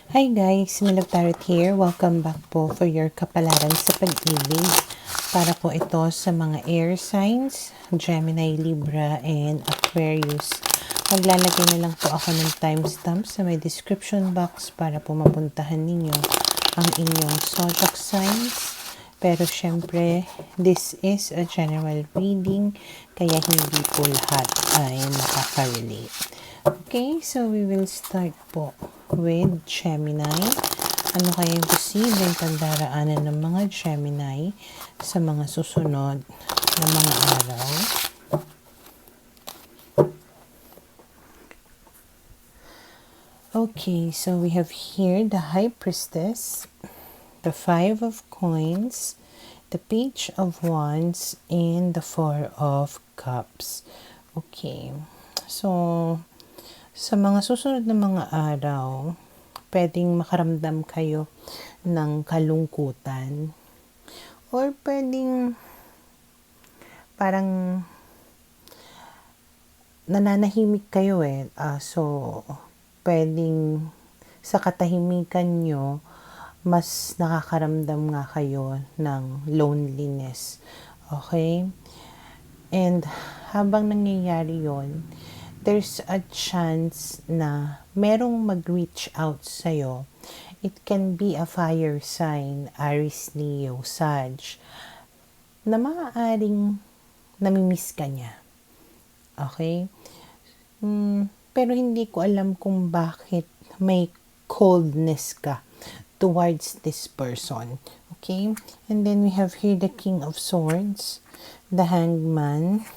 Hi guys, Milog Tarot here. Welcome back po for your kapalaran sa pag-ibig. Para po ito sa mga air signs, Gemini, Libra, and Aquarius. Maglalagay na lang po ako ng timestamp sa may description box para po mapuntahan ninyo ang inyong zodiac signs. Pero syempre, this is a general reading, kaya hindi po lahat ay makaka-relate. Okay, so we will start po with Gemini. Ano kaya yung posibleng pagdaraanan ng mga Gemini sa mga susunod na mga araw? Okay, so we have here the High Priestess, the Five of Coins, the Page of Wands, and the Four of Cups. Okay, so sa mga susunod na mga araw, pwedeng makaramdam kayo ng kalungkutan or pwedeng parang nananahimik kayo so pwedeng sa katahimikan nyo mas nakakaramdam nga kayo ng loneliness. Okay? And habang nangyayari yon, there's a chance na merong mag-reach out sa'yo. It can be a fire sign, Aries, Leo, Sag, na maaaring namimiss ka niya. Okay? Pero hindi ko alam kung bakit may coldness ka towards this person. Okay? And then we have here the King of Swords, the Hangman,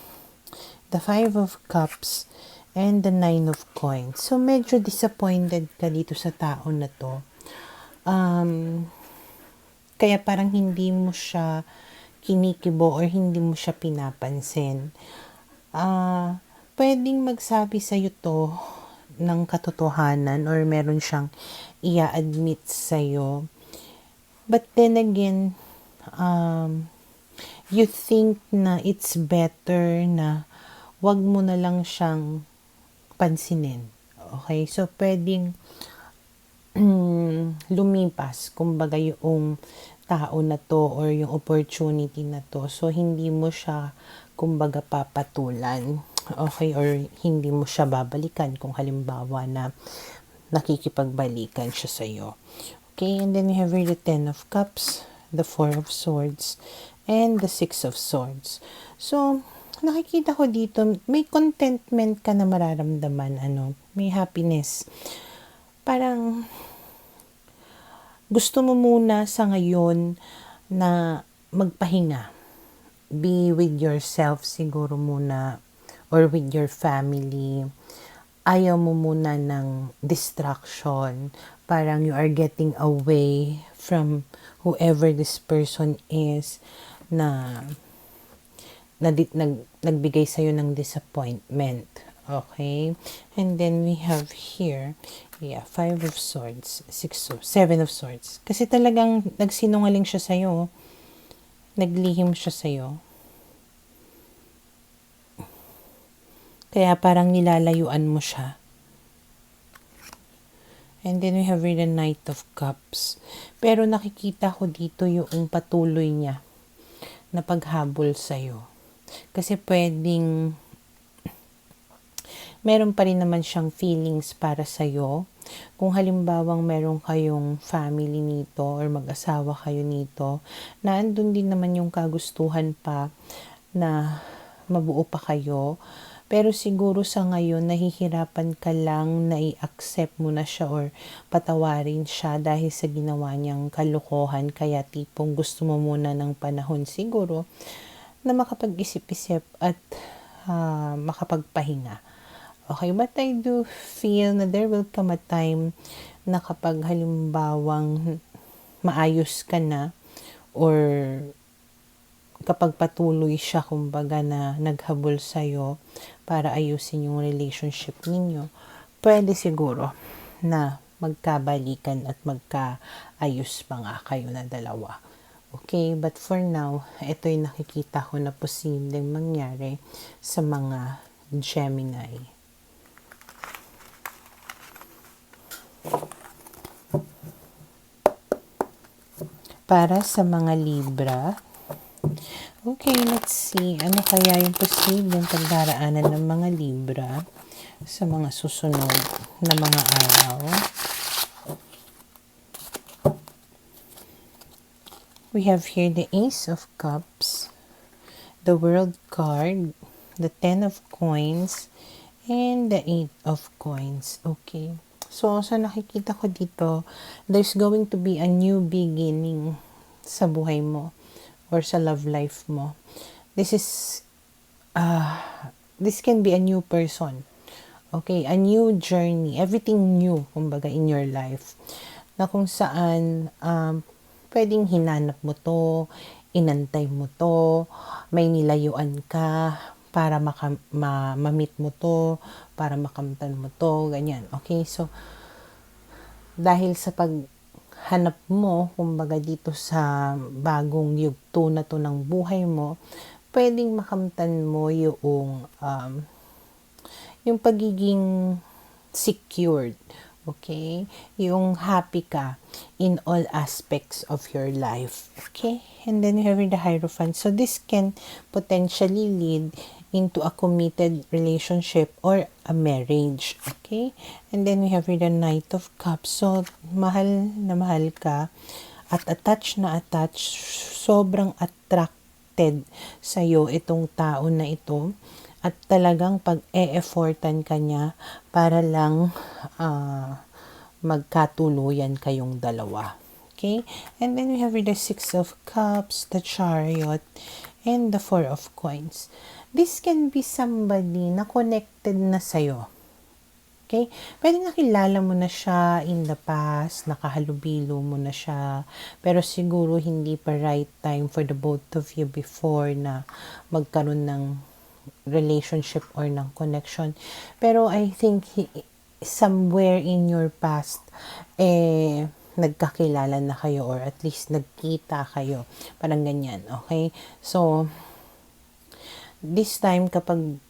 the Five of Cups, and the Nine of Coins. So, medyo disappointed ka dito sa tao na to. Kaya parang hindi mo siya kinikibo or hindi mo siya pinapansin. Pwedeng magsabi sa'yo to ng katotohanan or meron siyang i-admit sa'yo. But then again, you think na it's better na wag mo na lang siyang pansinin. Okay? So, pwedeng lumipas, kumbaga yung tao na to or yung opportunity na to. So, hindi mo siya, kumbaga, papatulan. Okay? Or hindi mo siya babalikan kung halimbawa na nakikipagbalikan siya sa'yo. Okay? And then we have here the Ten of Cups, the Four of Swords, and the Six of Swords. So, nakikita ko dito, may contentment ka na mararamdaman, may happiness. Parang, gusto mo muna sa ngayon na magpahinga. Be with yourself siguro muna, or with your family. Ayaw mo muna ng distraction. Parang you are getting away from whoever this person is na nagbigay sa'yo ng disappointment. Okay? And then we have here, Five of Swords, Seven of Swords. Kasi talagang nagsinungaling siya sa'yo. Naglihim siya sa'yo. Kaya parang nilalayuan mo siya. And then we have here the Knight of Cups. Pero nakikita ko dito yung patuloy niya na paghabol sa'yo. Kasi pwedeng meron pa rin naman siyang feelings para sa'yo. Kung halimbawang meron kayong family nito or mag-asawa kayo nito, na andun din naman yung kagustuhan pa na mabuo pa kayo. Pero siguro sa ngayon, nahihirapan ka lang na i-accept mo na siya or patawarin siya dahil sa ginawa niyang kalokohan. Kaya tipong gusto mo muna ng panahon siguro na makapag-isip-isip at makapagpahinga. Okay, but I do feel na there will come a time na kapag halimbawang maayos ka na or kapag patuloy siya, kumbaga na naghabol sa'yo para ayusin yung relationship ninyo, pwede siguro na magkabalikan at magkaayos pa nga kayo na dalawa. Okay, but for now, ito yung nakikita ko na posibleng mangyari sa mga Gemini. para sa mga Libra. Okay, let's see. Ano kaya yung posibleng pagdaraanan ng mga Libra sa mga susunod na mga araw? We have here the Ace of Cups, the World card, the Ten of Coins, and the Eight of Coins. Okay. So, sa nakikita ko dito, there's going to be a new beginning sa buhay mo or sa love life mo. This is, this can be a new person. Okay, a new journey, everything new, kumbaga, in your life. Na kung saan, pwedeng hinanap mo to, inantay mo to, may nilayuan ka para ma-meet mo to, para makamtan mo to, ganyan. Okay, so, dahil sa paghanap mo, kumbaga dito sa bagong yugto na to ng buhay mo, pwedeng makamtan mo yung pagiging secured. Okay? Yung happy ka in all aspects of your life. Okay? And then you have the Hierophant. So this can potentially lead into a committed relationship or a marriage. Okay? And then we have the Knight of Cups. So mahal na mahal ka at attached na attached, sobrang attracted sa'yo itong tao na ito. At talagang pag-e-effortan ka niya para lang magkatuluyan kayong dalawa. Okay? And then we have the Six of Cups, the Chariot, and the Four of Coins. This can be somebody na connected na sa'yo. Okay? Pwede nakilala mo na siya in the past, nakahalubilo mo na siya, pero siguro hindi pa right time for the both of you before na magkaroon ng relationship or ng connection. Pero I think somewhere in your past, nagkakilala na kayo or at least nagkita kayo. Parang ganyan. Okay? So, this time kapag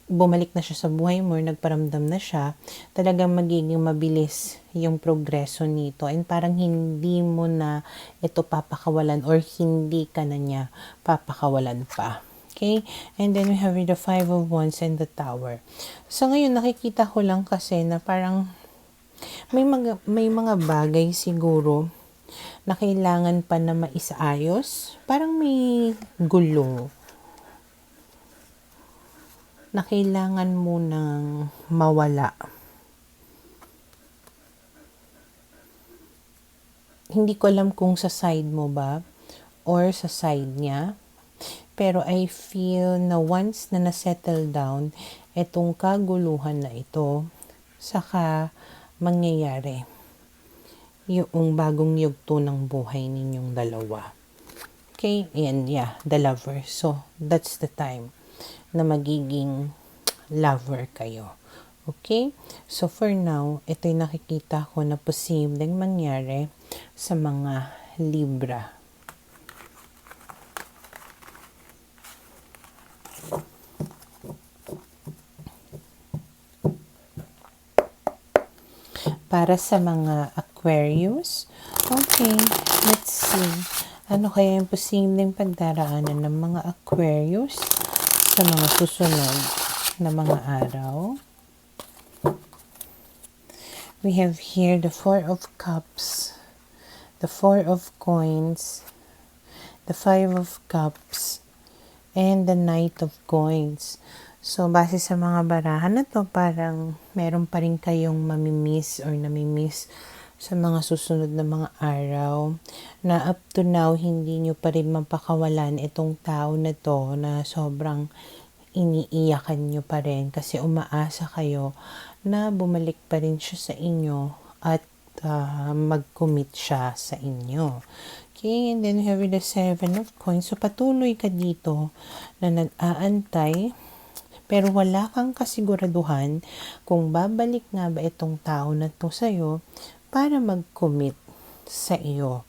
bumalik na siya sa buhay mo, nagparamdam na siya, talagang magiging mabilis yung progreso nito and parang hindi mo na ito papakawalan or hindi ka na niya papakawalan pa. Okay? And then we have the Five of Wands and the Tower. So ngayon nakikita ko lang kasi na parang may mga bagay siguro na kailangan pa na maisaayos. Parang may gulo na kailangan mo nang mawala. Hindi ko alam kung sa side mo ba or sa side niya. Pero I feel na once na nasettle down itong kaguluhan na ito, saka mangyayari yung bagong yugto ng buhay ninyong dalawa. Okay? And yeah, the Lover. So, that's the time na magiging lover kayo. Okay? So, for now, ito'y nakikita ko na posibleng mangyari sa mga Libra. Para sa mga Aquarius, okay, let's see. Ano kaya yung posibleng pagdaraanan ng mga Aquarius sa mga susunod na mga araw? We have here the Four of Cups, the Four of Coins, the Five of Cups, and the Knight of Coins. So, base sa mga barahan na to, parang meron pa rin kayong mamimiss or namimiss sa mga susunod na mga araw na up to now, hindi nyo pa rin mapakawalan itong tao na to na sobrang iniiyakan nyo pa rin kasi umaasa kayo na bumalik pa rin siya sa inyo at mag-commit siya sa inyo. Okay, and then we have the Seven of Coins. So, patuloy ka dito na nag-aantay pero wala kang kasiguraduhan kung babalik nga ba itong tao na to sa'yo para mag-commit sa iyo.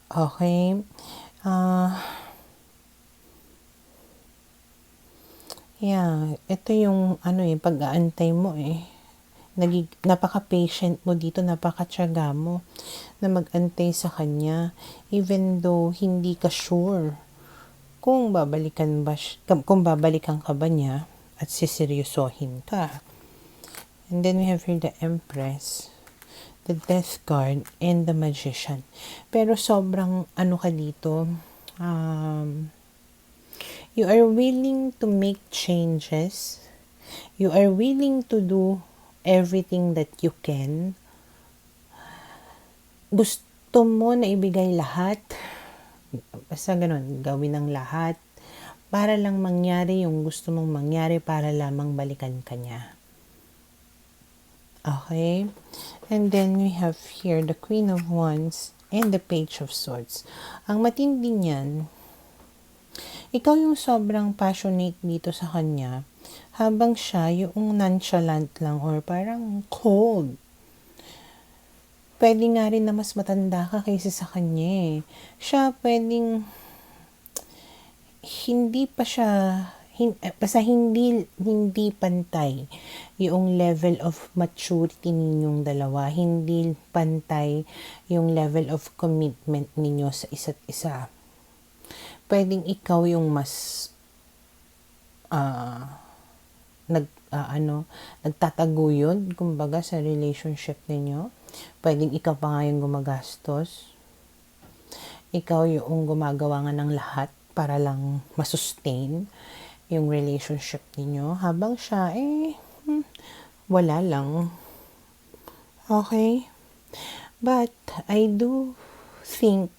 Okay? Yeah, ito yung pag-aantay mo . napaka-patient mo dito, napaka-tiyaga mo na mag-antay sa kanya even though hindi ka sure kung kung babalikan ka ba niya at siseryosohin ka. And then we have here the Empress, the Death card, and the Magician. Pero sobrang ano ka dito, you are willing to make changes. You are willing to do everything that you can. Gusto mo na ibigay lahat. Basta ganun, gawin ang lahat para lang mangyari yung gusto mong mangyari, para lamang balikan ka niya. Okay? And then we have here the Queen of Wands and the Page of Swords. Ang matindi niyan, ikaw yung sobrang passionate dito sa kanya, habang siya yung nonchalant lang or parang cold. Pwede nga rin na mas matanda ka kaysa sa kanya. Siya pwedeng hindi pa siya basta hindi pantay yung level of maturity ninyong dalawa, hindi pantay yung level of commitment ninyo sa isa't isa. Pwedeng ikaw yung mas nagtataguyod kumbaga sa relationship ninyo. Pwedeng ikaw pa nga yung gumagastos, ikaw yung gumagawa nga ng lahat para lang masustain yung relationship ninyo, habang siya wala lang. Okay? But I do think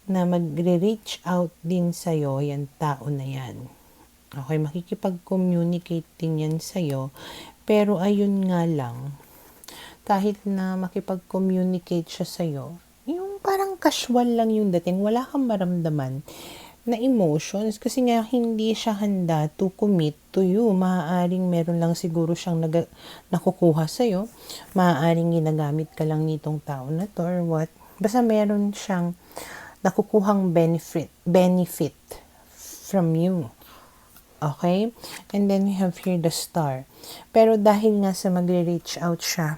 na magre-reach out din sa'yo yan tao na yan. Okay, makikipag-communicate din yan sa'yo, pero ayun nga lang, kahit na makipag-communicate siya sa'yo, yung parang casual lang yung dating, wala kang maramdaman na emotions, kasi nga hindi siya handa to commit to you. Maaaring meron lang siguro siyang nakukuha sa'yo, maaaring ginagamit ka lang nitong tao na to or what, basta meron siyang nakukuhang benefit from you. Okay? And then we have here the Star. Pero dahil nga sa magre-reach out siya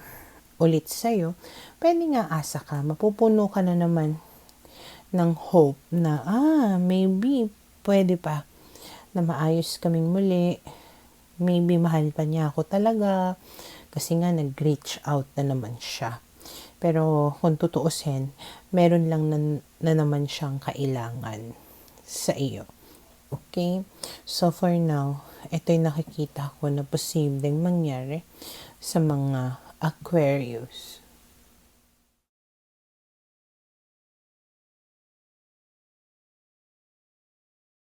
ulit sa'yo, pwede nga asa ka, mapupuno ka na naman ng hope na, maybe, pwede pa na maayos kaming muli. Maybe mahal pa niya ako talaga kasi nga nag-reach out na naman siya. Pero kung tutuusin, meron lang na naman siyang kailangan sa iyo. Okay? So for now, ito yung nakikita ko na posibleng mangyari sa mga Aquarius.